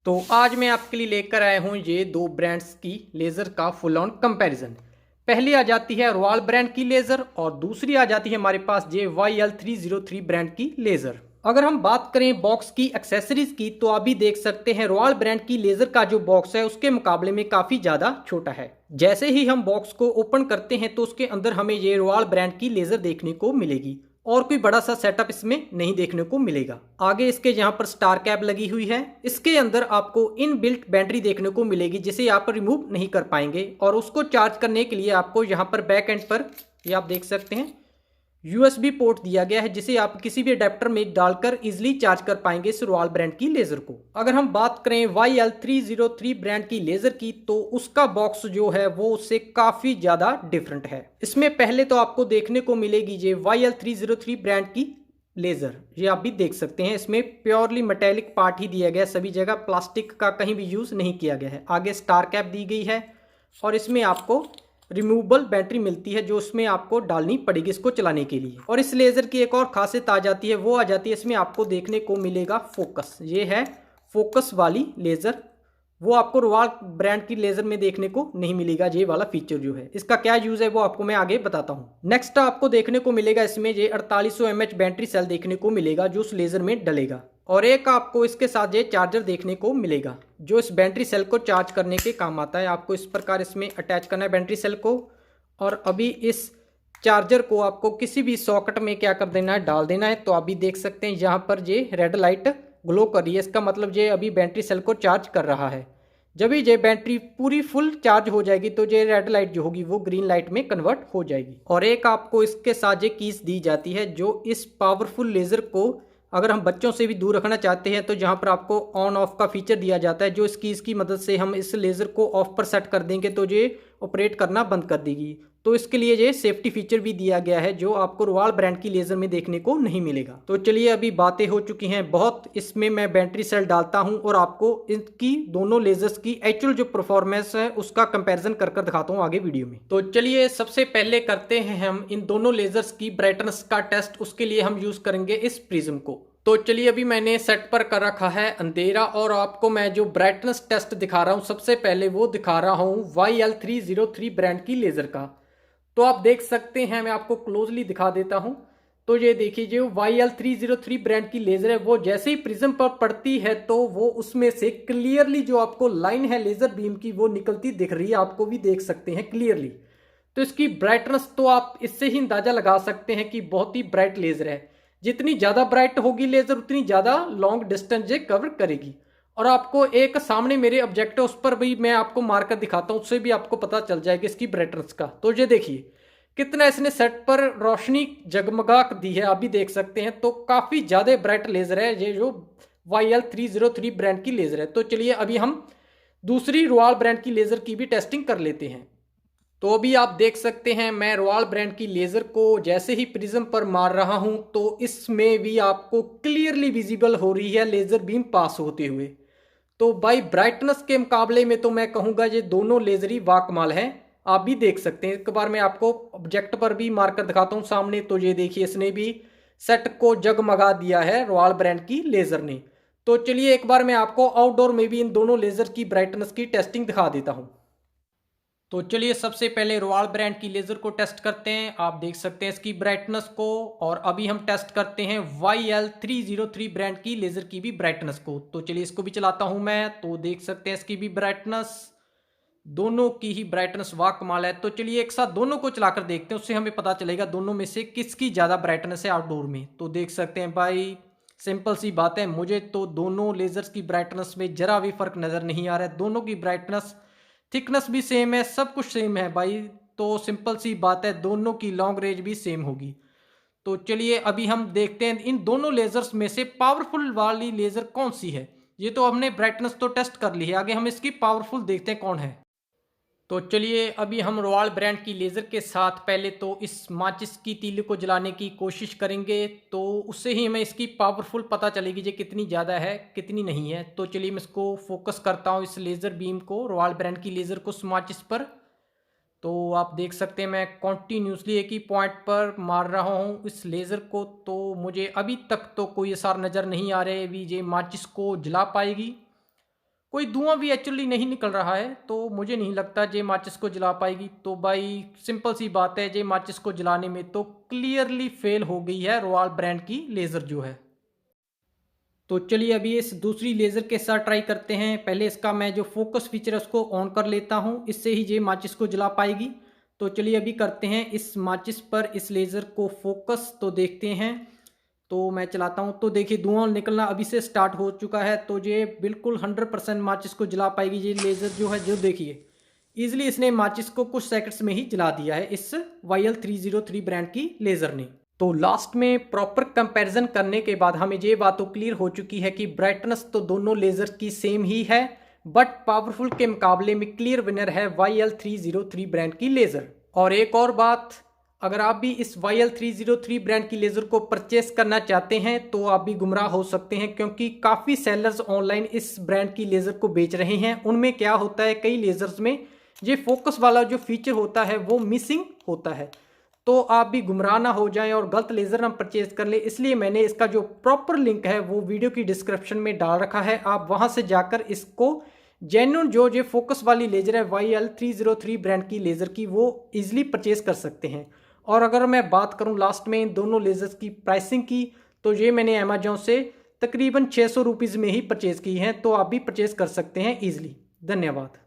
तो आज मैं आपके लिए लेकर आया हूँ ये दो ब्रांड्स की लेज़र का फुल ऑन कंपैरिजन। पहली आ जाती है रॉयल ब्रांड की लेज़र और दूसरी आ जाती है हमारे पास ये YL303 ब्रांड की लेज़र। अगर हम बात करें बॉक्स की एक्सेसरीज की तो आप भी देख सकते हैं रॉयल ब्रांड की लेज़र का जो बॉक्स है उसके मुकाबले में काफ़ी ज़्यादा छोटा है। जैसे ही हम बॉक्स को ओपन करते हैं तो उसके अंदर हमें ये रॉयल ब्रांड की लेज़र देखने को मिलेगी और कोई बड़ा सा सेटअप इसमें नहीं देखने को मिलेगा। आगे इसके यहाँ पर स्टार कैप लगी हुई है। इसके अंदर आपको इन बिल्ट बैटरी देखने को मिलेगी जिसे आप रिमूव नहीं कर पाएंगे और उसको चार्ज करने के लिए आपको यहाँ पर बैक एंड पर ये आप देख सकते हैं USB पोर्ट दिया गया है जिसे आप किसी भी अडेप्टर में डालकर इजीली चार्ज कर पाएंगे इस रॉयल ब्रांड की लेज़र को। अगर हम बात करें YL303 ब्रांड की लेज़र की तो उसका बॉक्स जो है वो उससे काफ़ी ज़्यादा डिफरेंट है। इसमें पहले तो आपको देखने को मिलेगी ये YL303 ब्रांड की लेज़र, ये आप भी देख सकते हैं इसमें प्योरली मेटेलिक पार्ट ही दिया गया है, सभी जगह प्लास्टिक का कहीं भी यूज़ नहीं किया गया है। आगे स्टार कैप दी गई है और इसमें आपको रिमूवेबल बैटरी मिलती है जो उसमें आपको डालनी पड़ेगी इसको चलाने के लिए। और इस लेज़र की एक और खासियत आ जाती है, वो आ जाती है इसमें आपको देखने को मिलेगा फोकस। ये है फोकस वाली लेज़र, वो आपको रॉयल ब्रांड की लेज़र में देखने को नहीं मिलेगा। ये वाला फीचर जो है इसका क्या यूज़ है वो आपको मैं आगे बताता हूँ। नेक्स्ट आपको देखने को मिलेगा इसमें ये 4800 mAh बैटरी सेल देखने को मिलेगा जो उस लेज़र में डलेगा और एक आपको इसके साथ ये चार्जर देखने को मिलेगा जो इस बैटरी सेल को चार्ज करने के काम आता है। आपको इस प्रकार इसमें अटैच करना है बैटरी सेल को और अभी इस चार्जर को आपको किसी भी सॉकेट में क्या कर देना है, डाल देना है। तो आप भी देख सकते हैं यहाँ पर ये रेड लाइट ग्लो कर रही है, इसका मतलब ये अभी बैटरी सेल को चार्ज कर रहा है। जब ये बैटरी पूरी फुल चार्ज हो जाएगी तो ये रेड लाइट जो होगी वो ग्रीन लाइट में कन्वर्ट हो जाएगी। और एक आपको इसके साथ ये कीज दी जाती है जो इस पावरफुल लेज़र को अगर हम बच्चों से भी दूर रखना चाहते हैं तो जहाँ पर आपको ऑन ऑफ का फीचर दिया जाता है जो इस कीज़ की मदद से हम इस लेज़र को ऑफ पर सेट कर देंगे तो ये ऑपरेट करना बंद कर देगी। तो इसके लिए ये सेफ्टी फीचर भी दिया गया है जो आपको रॉयल ब्रांड की लेज़र में देखने को नहीं मिलेगा। तो चलिए अभी बातें हो चुकी हैं बहुत, इसमें मैं बैटरी सेल डालता हूं और आपको इनकी दोनों लेज़र्स की एक्चुअल जो परफॉर्मेंस है उसका कंपैरिजन कर दिखाता हूं आगे वीडियो में। तो चलिए सबसे पहले करते हैं हम इन दोनों लेज़र्स की ब्राइटनेस का टेस्ट। उसके लिए हम यूज़ करेंगे इस प्रिज्म को। तो चलिए अभी मैंने सेट पर कर रखा है अंधेरा और आपको मैं जो ब्राइटनेस टेस्ट दिखा रहा हूँ सबसे पहले वो दिखा रहा हूँ YL303 ब्रांड की लेज़र का। तो आप देख सकते हैं, मैं आपको क्लोजली दिखा देता हूं। तो ये देखिए जो YL303 ब्रांड की लेज़र है वो जैसे ही प्रिज्म पर पड़ती है तो वो उसमें से क्लियरली जो आपको लाइन है लेज़र बीम की वो निकलती दिख रही है, आपको भी देख सकते हैं क्लियरली। तो इसकी ब्राइटनेस तो आप इससे ही अंदाजा लगा सकते हैं कि बहुत ही ब्राइट लेज़र है। जितनी ज़्यादा ब्राइट होगी लेज़र उतनी ज़्यादा लॉन्ग डिस्टेंस ये कवर करेगी। और आपको एक सामने मेरे ऑब्जेक्ट है उस पर भी मैं आपको मारकर दिखाता हूँ, उससे भी आपको पता चल जाएगा इसकी ब्राइटनेस का। तो ये देखिए कितना इसने सेट पर रोशनी जगमगा दी है, आप भी देख सकते हैं। तो काफ़ी ज़्यादा ब्राइट लेज़र है ये जो YL303 ब्रांड की लेज़र है। तो चलिए अभी हम दूसरी रॉयल ब्रांड की लेज़र की भी टेस्टिंग कर लेते हैं। तो अभी आप देख सकते हैं मैं रॉयल ब्रांड की लेज़र को जैसे ही प्रिज्म पर मार रहा हूं तो इसमें भी आपको क्लियरली विजिबल हो रही है लेज़र बीम पास होते हुए। तो बाई ब्राइटनेस के मुकाबले में तो मैं कहूँगा ये दोनों लेज़र ही वाकमाल हैं, आप भी देख सकते हैं। एक बार मैं आपको ऑब्जेक्ट पर भी मारकर दिखाता हूँ सामने। तो ये देखिए इसने भी सेट को जगमगा दिया है रॉयल ब्रांड की लेज़र ने। तो चलिए एक बार मैं आपको आउटडोर में भी इन दोनों लेज़र की ब्राइटनेस की टेस्टिंग दिखा देता हूँ। तो चलिए सबसे पहले रॉयल ब्रांड की लेज़र को टेस्ट करते हैं। आप देख सकते हैं इसकी ब्राइटनेस को और अभी हम टेस्ट करते हैं YL303 ब्रांड की लेज़र की भी ब्राइटनेस को। तो चलिए इसको भी चलाता हूं मैं, तो देख सकते हैं इसकी भी ब्राइटनेस, दोनों की ही ब्राइटनेस वाह कमाल है। तो चलिए एक साथ दोनों को चलाकर देखते हैं, उससे हमें पता चलेगा दोनों में से किसकी ज़्यादा ब्राइटनेस है आउटडोर में। तो देख सकते हैं भाई सिंपल सी बात है, मुझे तो दोनों लेज़र्स की ब्राइटनेस में जरा भी फ़र्क नज़र नहीं आ रहा है। दोनों की ब्राइटनेस थिकनेस भी सेम है, सब कुछ सेम है भाई। तो सिंपल सी बात है दोनों की लॉन्ग रेंज भी सेम होगी। तो चलिए अभी हम देखते हैं इन दोनों लेज़र्स में से पावरफुल वाली लेज़र कौन सी है। ये तो हमने ब्राइटनेस तो टेस्ट कर ली है, आगे हम इसकी पावरफुल देखते हैं कौन है। तो चलिए अभी हम रॉयल ब्रांड की लेज़र के साथ पहले तो इस माचिस की तीली को जलाने की कोशिश करेंगे, तो उससे ही हमें इसकी पावरफुल पता चलेगी जो कितनी ज़्यादा है कितनी नहीं है। तो चलिए मैं इसको फोकस करता हूँ इस लेज़र बीम को, रॉयल ब्रांड की लेज़र को माचिस पर। तो आप देख सकते हैं मैं कॉन्टीन्यूसली एक ही पॉइंट पर मार रहा हूँ इस लेज़र को। तो मुझे अभी तक तो कोई असर नज़र नहीं आ रहे अभी ये माचिस को जला पाएगी। कोई धुआं भी एक्चुअली नहीं निकल रहा है, तो मुझे नहीं लगता जे माचिस को जला पाएगी। तो भाई सिंपल सी बात है, जे माचिस को जलाने में तो क्लियरली फेल हो गई है रॉयल ब्रांड की लेज़र जो है। तो चलिए अभी इस दूसरी लेज़र के साथ ट्राई करते हैं। पहले इसका मैं जो फोकस फीचर है उसको ऑन कर लेता हूँ, इससे ही ये माचिस को जला पाएगी। तो चलिए अभी करते हैं इस माचिस पर इस लेज़र को फोकस, तो देखते हैं। तो मैं चलाता हूँ तो देखिए धुआं निकलना अभी से स्टार्ट हो चुका है। तो ये बिल्कुल 100% माचिस को जला पाएगी ये लेज़र जो है। जो देखिए ईजिली इसने माचिस को कुछ सेकंड्स में ही जला दिया है इस YL303 ब्रांड की लेज़र ने। तो लास्ट में प्रॉपर कंपैरिजन करने के बाद हमें ये बात तो क्लियर हो चुकी है कि ब्राइटनेस तो दोनों लेज़र की सेम ही है, बट पावरफुल के मुकाबले में क्लियर विनर है YL303 ब्रांड की लेज़र। और एक और बात, अगर आप भी इस YL303 ब्रांड की लेज़र को परचेस करना चाहते हैं तो आप भी गुमराह हो सकते हैं, क्योंकि काफ़ी सेलर्स ऑनलाइन इस ब्रांड की लेज़र को बेच रहे हैं। उनमें क्या होता है, कई लेज़र्स में ये फोकस वाला जो फीचर होता है वो मिसिंग होता है। तो आप भी गुमराह ना हो जाएं और गलत लेज़र ना परचेज कर ले, इसलिए मैंने इसका जो प्रॉपर लिंक है वो वीडियो की डिस्क्रिप्शन में डाल रखा है। आप वहां से जाकर इसको जेन्युइन जो फोकस वाली लेज़र है YL303 ब्रांड की लेज़र की, वो इजीली परचेज कर सकते हैं। और अगर मैं बात करूं लास्ट में इन दोनों लेज़र्स की प्राइसिंग की, तो ये मैंने अमेजोन से तकरीबन 600 रुपीज़ में ही परचेज़ की हैं। तो आप भी परचेज़ कर सकते हैं ईजिली। धन्यवाद।